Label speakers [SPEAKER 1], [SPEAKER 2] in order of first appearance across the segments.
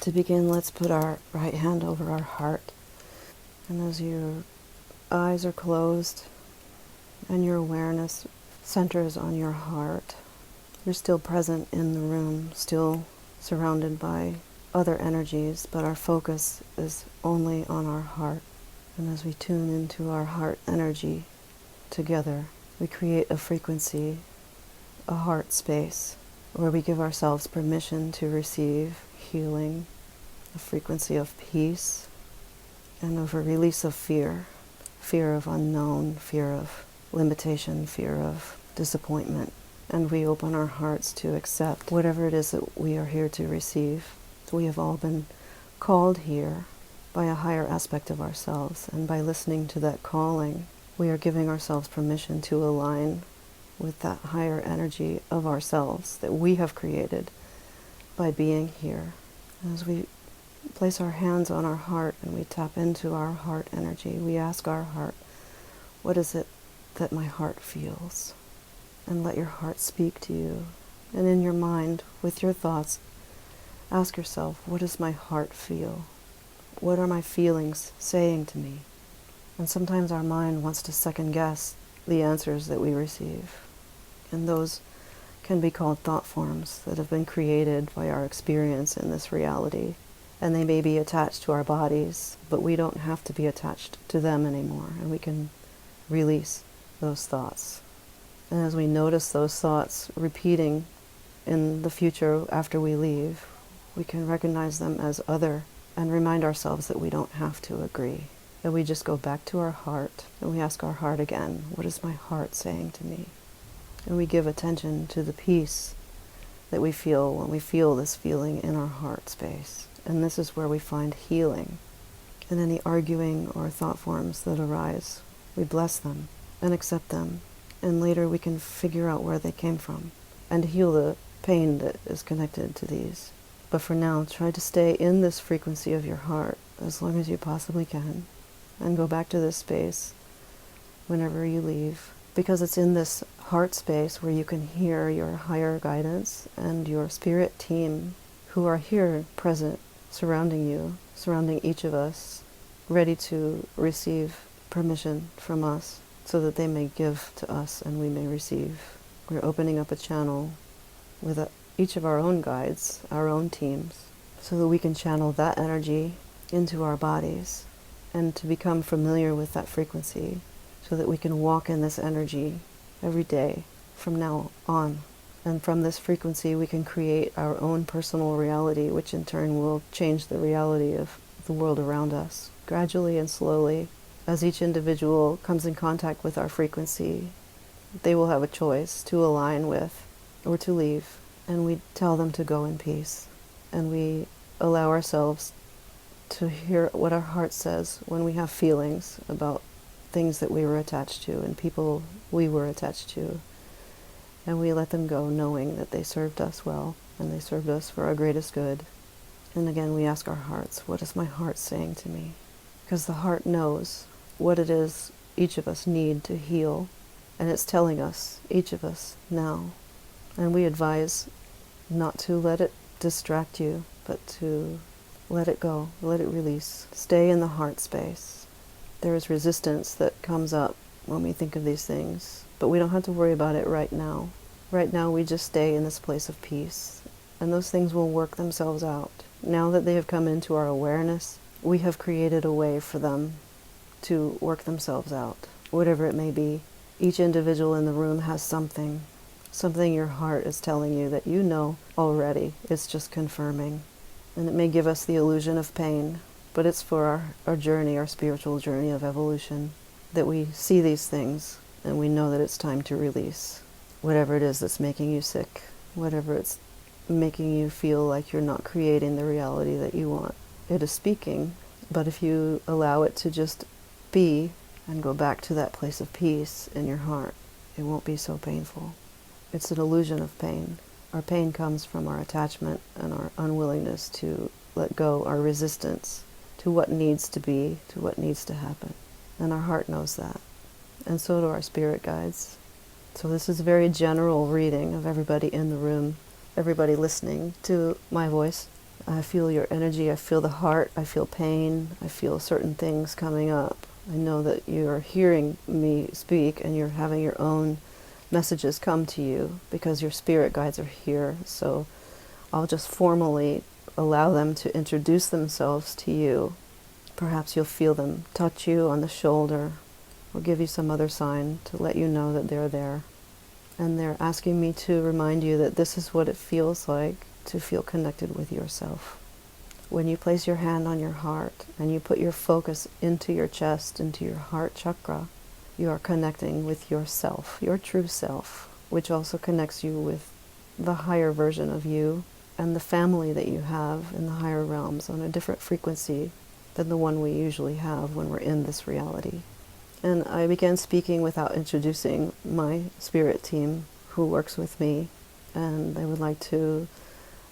[SPEAKER 1] To begin, let's put our right hand over our heart. And as your eyes are closed and your awareness centers on your heart, you're still present in the room, still surrounded by other energies, but our focus is only on our heart. And as we tune into our heart energy together, we create a frequency, a heart space, where we give ourselves permission to receive healing, a frequency of peace, and of a release of fear. Fear of unknown, fear of limitation, fear of disappointment. And we open our hearts to accept whatever it is that we are here to receive. We have all been called here by a higher aspect of ourselves, and by listening to that calling, we are giving ourselves permission to align with that higher energy of ourselves that we have created by being here. As we place our hands on our heart and we tap into our heart energy, we ask our heart, what is it that my heart feels? And let your heart speak to you. And in your mind, with your thoughts, ask yourself, what does my heart feel? What are my feelings saying to me? And sometimes our mind wants to second guess the answers that we receive. And those can be called thought forms that have been created by our experience in this reality. And they may be attached to our bodies, but we don't have to be attached to them anymore. And we can release those thoughts. And as we notice those thoughts repeating in the future after we leave, we can recognize them as other and remind ourselves that we don't have to agree. And we just go back to our heart and we ask our heart again, what is my heart saying to me? And we give attention to the peace that we feel when we feel this feeling in our heart space. And this is where we find healing. And any arguing or thought forms that arise, we bless them and accept them. And later we can figure out where they came from and heal the pain that is connected to these. But for now, try to stay in this frequency of your heart as long as you possibly can, and go back to this space whenever you leave, because it's in this heart space where you can hear your higher guidance and your spirit team who are here present, surrounding you, surrounding each of us, ready to receive permission from us so that they may give to us and we may receive. We're opening up a channel with each of our own guides, our own teams, so that we can channel that energy into our bodies and to become familiar with that frequency so that we can walk in this energy every day from now on. And from this frequency we can create our own personal reality, which in turn will change the reality of the world around us. Gradually and slowly, as each individual comes in contact with our frequency, they will have a choice to align with or to leave. And we tell them to go in peace. And we allow ourselves to hear what our heart says when we have feelings about things that we were attached to and people we were attached to. And we let them go, knowing that they served us well and they served us for our greatest good. And again, we ask our hearts, what is my heart saying to me? Because the heart knows what it is each of us need to heal. And it's telling us, each of us, now. And we advise not to let it distract you, but to let it go, let it release. Stay in the heart space. There is resistance that comes up when we think of these things, but we don't have to worry about it right now. Right now we just stay in this place of peace, and those things will work themselves out. Now that they have come into our awareness, we have created a way for them to work themselves out, whatever it may be. Each individual in the room has something your heart is telling you that you know already. It's just confirming. And it may give us the illusion of pain, but it's for our journey, our spiritual journey of evolution, that we see these things and we know that it's time to release whatever it is that's making you sick, whatever it's making you feel like you're not creating the reality that you want. It is speaking, but if you allow it to just be and go back to that place of peace in your heart, it won't be so painful. It's an illusion of pain. Our pain comes from our attachment and our unwillingness to let go, our resistance to what needs to be, to what needs to happen. And our heart knows that. And so do our spirit guides. So this is a very general reading of everybody in the room, everybody listening to my voice. I feel your energy, I feel the heart, I feel pain, I feel certain things coming up. I know that you're hearing me speak and you're having your own messages come to you because your spirit guides are here. So I'll just formally allow them to introduce themselves to you. Perhaps you'll feel them touch you on the shoulder or give you some other sign to let you know that they're there. And they're asking me to remind you that this is what it feels like to feel connected with yourself. When you place your hand on your heart and you put your focus into your chest, into your heart chakra, you are connecting with yourself, your true self, which also connects you with the higher version of you and the family that you have in the higher realms on a different frequency than the one we usually have when we're in this reality. And I began speaking without introducing my spirit team who works with me, and they would like to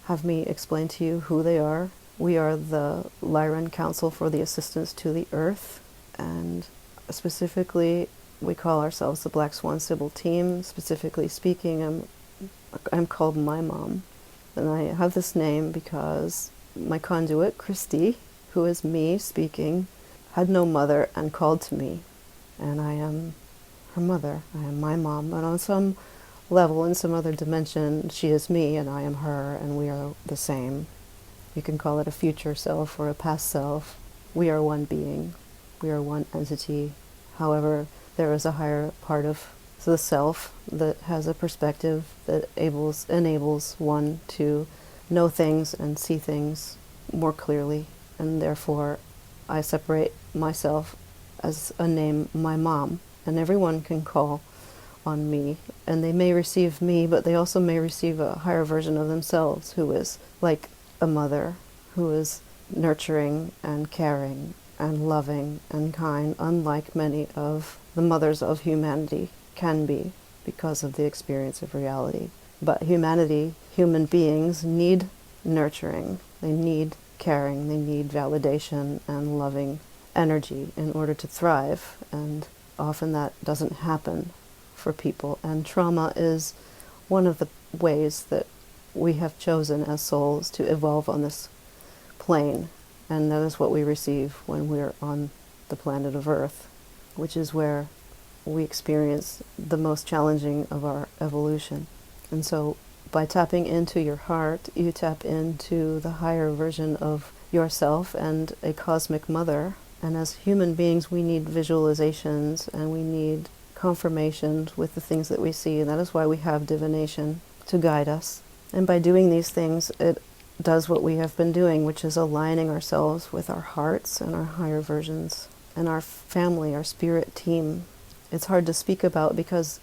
[SPEAKER 1] have me explain to you who they are. We are the Lyran Council for the Assistance to the Earth, and specifically we call ourselves the Black Swan Sybil team. Specifically speaking, I'm called my mom, and I have this name because my conduit, Christy, who is me speaking, had no mother and called to me, and I am her mother. I am my mom, and on some level, in some other dimension, she is me and I am her, and we are the same. You can call it a future self or a past self. We are one being. We are one entity. However, there is a higher part of the self that has a perspective that enables one to know things and see things more clearly. And therefore, I separate myself as a name, my mom, and everyone can call on me, and they may receive me, but they also may receive a higher version of themselves who is like a mother, who is nurturing and caring and loving and kind, unlike many of the mothers of humanity can be because of the experience of reality. But humanity, human beings, need nurturing. They need caring. They need validation and loving energy in order to thrive, and often that doesn't happen for people. And trauma is one of the ways that we have chosen as souls to evolve on this plane, and that is what we receive when we're on the planet of Earth, which is where we experience the most challenging of our evolution. And so by tapping into your heart, you tap into the higher version of yourself and a cosmic mother. And as human beings, we need visualizations and we need confirmations with the things that we see, and that is why we have divination to guide us. And by doing these things, it does what we have been doing, which is aligning ourselves with our hearts and our higher versions and our family, our spirit team. It's hard to speak about because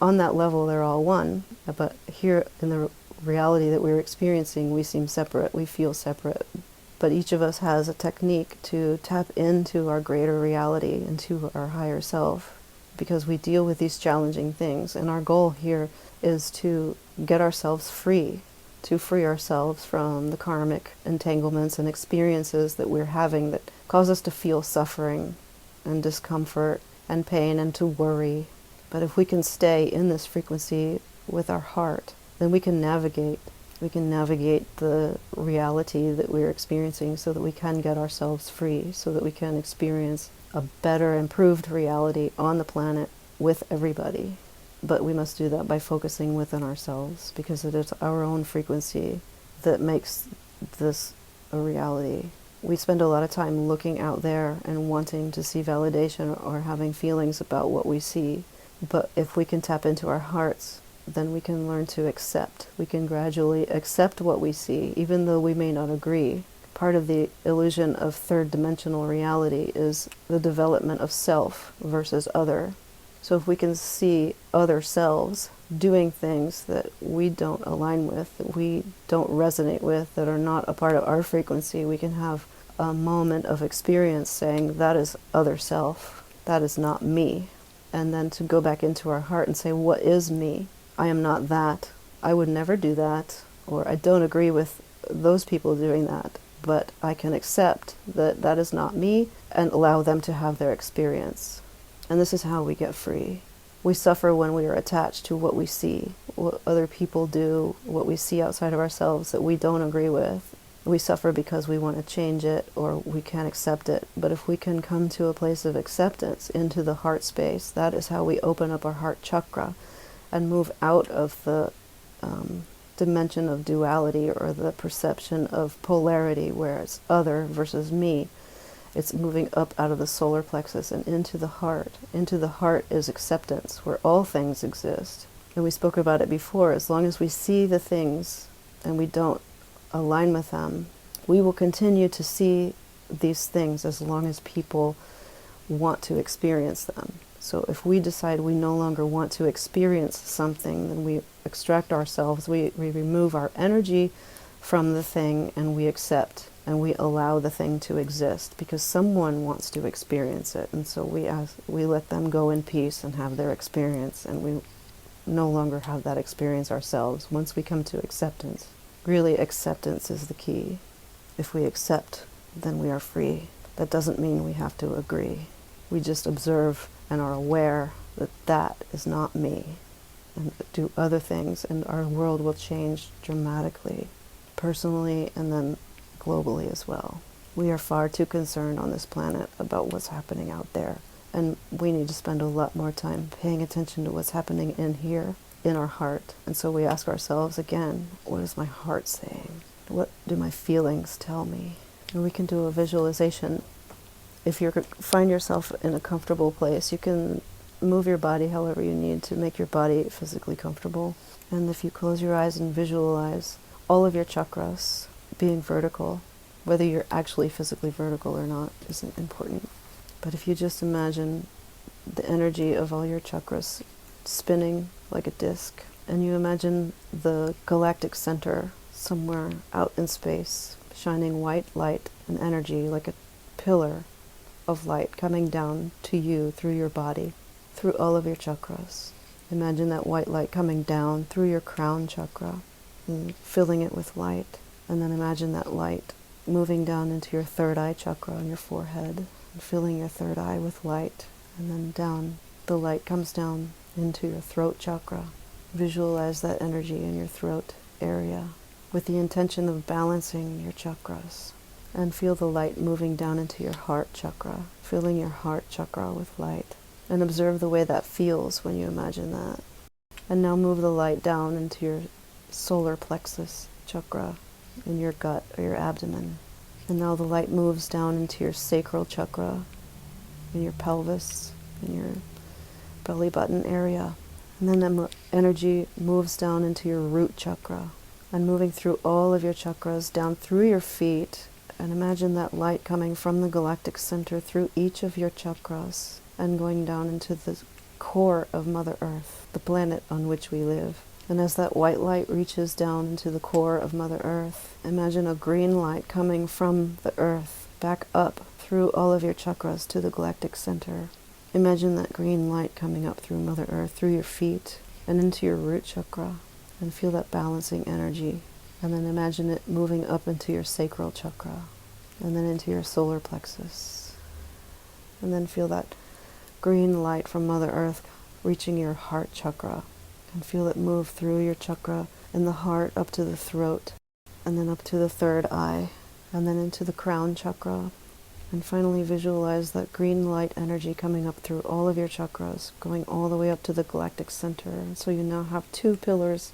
[SPEAKER 1] on that level they're all one, but here in the reality that we're experiencing, we seem separate, we feel separate. But each of us has a technique to tap into our greater reality, into our higher self, because we deal with these challenging things. And our goal here is to get ourselves free, to free ourselves from the karmic entanglements and experiences that we're having that cause us to feel suffering and discomfort and pain and to worry. But if we can stay in this frequency with our heart, then we can navigate. We can navigate the reality that we're experiencing so that we can get ourselves free, so that we can experience a better, improved reality on the planet with everybody. But we must do that by focusing within ourselves, because it is our own frequency that makes this a reality. We spend a lot of time looking out there and wanting to see validation or having feelings about what we see. But if we can tap into our hearts, then we can learn to accept. We can gradually accept what we see, even though we may not agree. Part of the illusion of third dimensional reality is the development of self versus other. So if we can see other selves doing things that we don't align with, that we don't resonate with, that are not a part of our frequency, we can have a moment of experience saying, that is other self, that is not me. And then to go back into our heart and say, what is me? I am not that. I would never do that, or I don't agree with those people doing that, but I can accept that that is not me and allow them to have their experience. And this is how we get free. We suffer when we are attached to what we see, what other people do, what we see outside of ourselves that we don't agree with. We suffer because we want to change it or we can't accept it. But if we can come to a place of acceptance into the heart space, that is how we open up our heart chakra and move out of the dimension of duality or the perception of polarity where it's other versus me. It's moving up out of the solar plexus and into the heart. Into the heart is acceptance, where all things exist. And we spoke about it before. As long as we see the things and we don't align with them, we will continue to see these things as long as people want to experience them. So if we decide we no longer want to experience something, then we extract ourselves, we remove our energy from the thing, and we accept and we allow the thing to exist because someone wants to experience it. And so we let them go in peace and have their experience, and we no longer have that experience ourselves once we come to acceptance. Really, acceptance is the key. If we accept, then we are free. That doesn't mean we have to agree. We just observe and are aware that that is not me, and do other things, and our world will change dramatically, personally and then globally as well. We are far too concerned on this planet about what's happening out there, and we need to spend a lot more time paying attention to what's happening in here, in our heart. And so we ask ourselves again, what is my heart saying? What do my feelings tell me? And we can do a visualization. If you find yourself in a comfortable place, you can move your body however you need to make your body physically comfortable. And if you close your eyes and visualize all of your chakras being vertical, whether you're actually physically vertical or not isn't important. But if you just imagine the energy of all your chakras spinning like a disc, and you imagine the galactic center somewhere out in space, shining white light and energy like a pillar of light coming down to you through your body, through all of your chakras. Imagine that white light coming down through your crown chakra and filling it with light. And then imagine that light moving down into your third eye chakra on your forehead and filling your third eye with light. And then down, the light comes down into your throat chakra. Visualize that energy in your throat area with the intention of balancing your chakras. And feel the light moving down into your heart chakra, filling your heart chakra with light. And observe the way that feels when you imagine that. And now move the light down into your solar plexus chakra in your gut or your abdomen. And now the light moves down into your sacral chakra, in your pelvis, in your belly button area. And then the energy moves down into your root chakra, and moving through all of your chakras, down through your feet. And imagine that light coming from the galactic center through each of your chakras and going down into the core of Mother Earth, the planet on which we live. And as that white light reaches down into the core of Mother Earth, imagine a green light coming from the Earth back up through all of your chakras to the galactic center. Imagine that green light coming up through Mother Earth, through your feet and into your root chakra, and feel that balancing energy. And then imagine it moving up into your sacral chakra, and then into your solar plexus. And then feel that green light from Mother Earth reaching your heart chakra, and feel it move through your chakra in the heart up to the throat, and then up to the third eye, and then into the crown chakra. And finally visualize that green light energy coming up through all of your chakras, going all the way up to the galactic center. And so you now have 2 pillars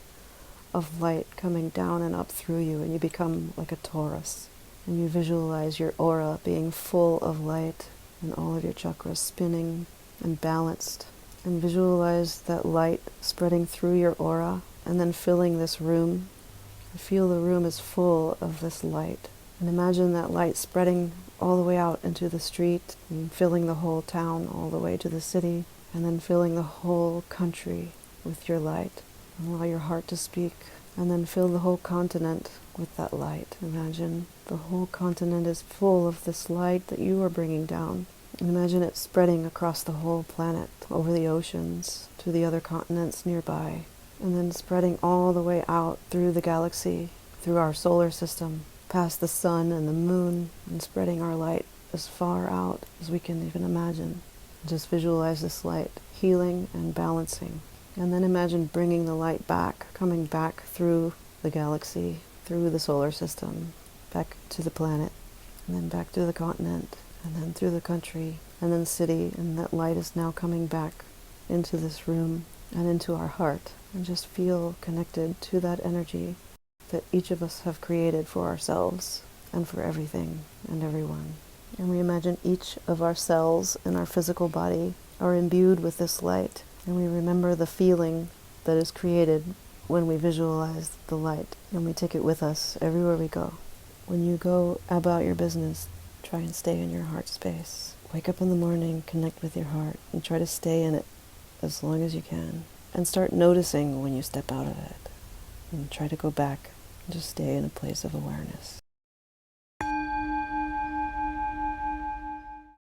[SPEAKER 1] of light coming down and up through you, and you become like a torus. And you visualize your aura being full of light and all of your chakras spinning and balanced. And visualize that light spreading through your aura and then filling this room. Feel the room is full of this light. And imagine that light spreading all the way out into the street and filling the whole town all the way to the city, and then filling the whole country with your light. And allow your heart to speak, and then fill the whole continent with that light. Imagine the whole continent is full of this light that you are bringing down. And imagine it spreading across the whole planet, over the oceans, to the other continents nearby, and then spreading all the way out through the galaxy, through our solar system, past the sun and the moon, and spreading our light as far out as we can even imagine. Just visualize this light healing and balancing. And then imagine bringing the light back, coming back through the galaxy, through the solar system, back to the planet, and then back to the continent, and then through the country, and then the city, and that light is now coming back into this room and into our heart, and just feel connected to that energy that each of us have created for ourselves and for everything and everyone. And we imagine each of our cells in our physical body are imbued with this light, and we remember the feeling that is created when we visualize the light, and we take it with us everywhere we go. When you go about your business, try and stay in your heart space. Wake up in the morning, connect with your heart, and try to stay in it as long as you can. And start noticing when you step out of it. And try to go back and just stay in a place of awareness.